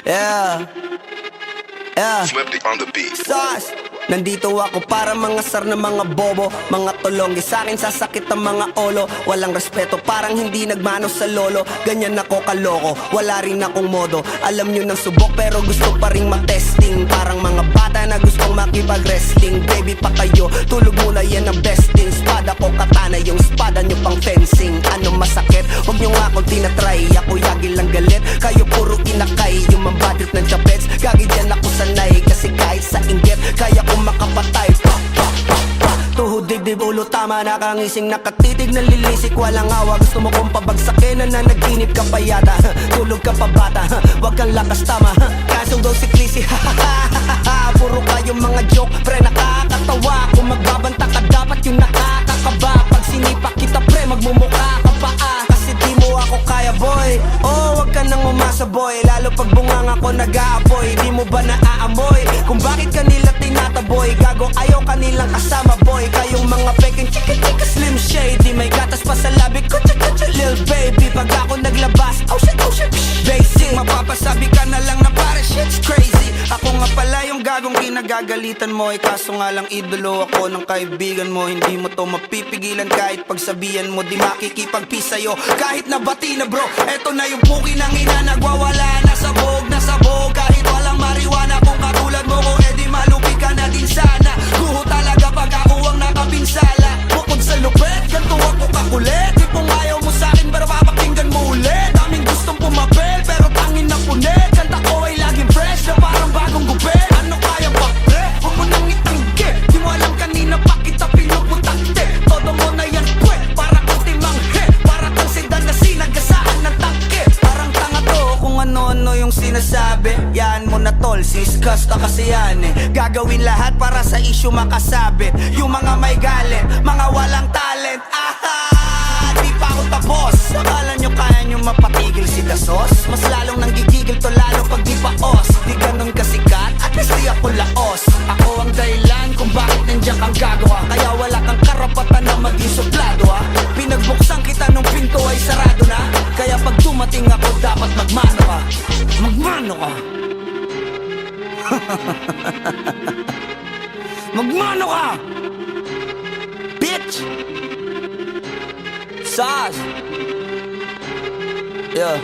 Yeah. Yeah. Flipped on the beat. Sauce. Nandito ako para mga sar na mga bobo, mga tulonggi sa'kin sasakit ang mga olo. Walang respeto, parang hindi nagmano sa lolo. Ganyan ako kaloko, wala rin akong modo. Alam nyo ng subok pero gusto pa rin matesting. Parang mga bata na gustong makipag-wrestling. Baby pa kayo, tulog muna yan ang besting. Spada ko katana, yung spada nyo pang fencing. Ano masakit? Huwag nyo nga akong tinatry. Ako yagi lang galit, kayo puro inakay. Yung mambadrip ng chapets, gagi dyan ako sanay. Kasi kahit sa inggit, kaya ko makapatay. Tuhod, dibdib, ulo, tama, nakangising, nakatitig, nalilisik, walang awa. Gusto mo kong pabagsakin, nananaginip ka pa yata. Tulog ka pa bata, wag kang lakas tama. Kasong daw si Clissy, puro kayong mga joke, pre nakakatawa. Kung magbabanta ka dapat yung nakakakaba. Pag sinipa kita pre, magmumukha ka pa kasi di mo ako kaya boy. Oh, wag ka nang umasa boy, lalo pag bungang ako nag-aapoy. Di mo ba naaamoy kung bakit kanila tinataboy? Gago ayaw kanilang kasama boy. Kayong mga peking chika-chika slim shady, may gatas pa sa labi ko, cha-cha-cha lil baby. Pag ako naglabas, oh shit, basic. Mapapasabi ka na lang na para shit's crazy. Ako nga pala yung gagong kinagagalitan mo. Kaso nga lang idolo ako ng kaibigan mo. Hindi mo to mapipigilan kahit pagsabihan mo. Di makikipagpis sa'yo kahit nabati na bro. Eto na yung puki ng ina, nagwawala na sabog. Kahit walang mariwana, kung katulad mo ko edi malupi ka na din sana. Guho talaga pag ako ang nakapinsala. Bukod sa lupet, ganito ako kakulit. Di kung ayaw mo sa'kin pero papakinggan mo ulit. Daming gustong pumapel pero tangin na punit. Kanta ko ay laging fresh na parang bagong gupit. Ano kaya ba pre? Huwag mo nang itanggi. Di mo alam kanina pa kita pinuputante. Todo mo na yan pwe, para kang timanghe. Para kang sedan na sinagasaan ng tangke. Parang tanga to kung ano-ano yung sinasabi. Yan mo na tol, siskas na kasi yan Gagawin lahat para sa issue makasabit. Yung mga may galit, mga walang talent. Di pa ako tapos. Akala nyo kaya nyo mapatigil si Dasos? Mas lalong nanggigigil to lalo pag di pa os. Di ganun kasikat, at least di ako laos. Ako ang dahilan kung bakit nandiyan kang gagawa. Kaya wala kang karapatan na maging suplado Pinagbuksan kita nung pinto ay sarado na. Kaya pag dumating ako dapat magmano ka. Magmano ka. Magmano ka, bitch. Sauce. Yeah.